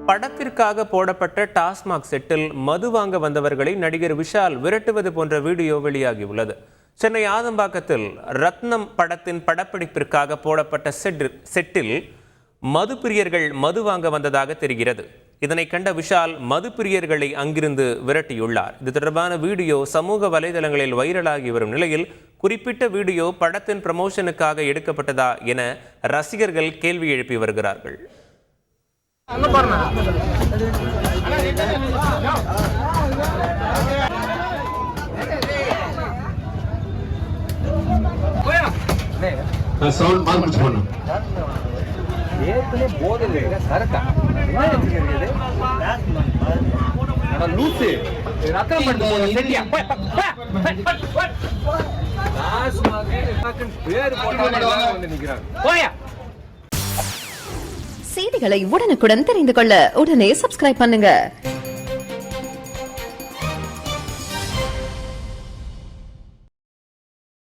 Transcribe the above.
படத்திற்காக போடப்பட்ட டாஸ்மாக் செட்டில் மது வாங்க வந்தவர்களை நடிகர் விஷால் விரட்டுவது போன்ற வீடியோ வெளியாகியுள்ளது. சென்னை ஆதம்பாக்கத்தில் ரத்னம் படத்தின் படப்பிடிப்பிற்காக போடப்பட்ட செட்டில் மது பிரியர்கள் மது வாங்க வந்ததாக தெரிகிறது. இதனை கண்ட விஷால் மது பிரியர்களை அங்கிருந்து விரட்டியுள்ளார். இது தொடர்பான வீடியோ சமூக வலைதளங்களில் வைரலாகி வரும் நிலையில் குறிப்பிட்ட வீடியோ படத்தின் ப்ரமோஷனுக்காக எடுக்கப்பட்டதா என ரசிகர்கள் கேள்வி எழுப்பி வருகிறார்கள். செய்திகளை உடனுக்குடன் தெரிந்து கொள்ள உடனே சப்ஸ்கிரைப் பண்ணுங்க.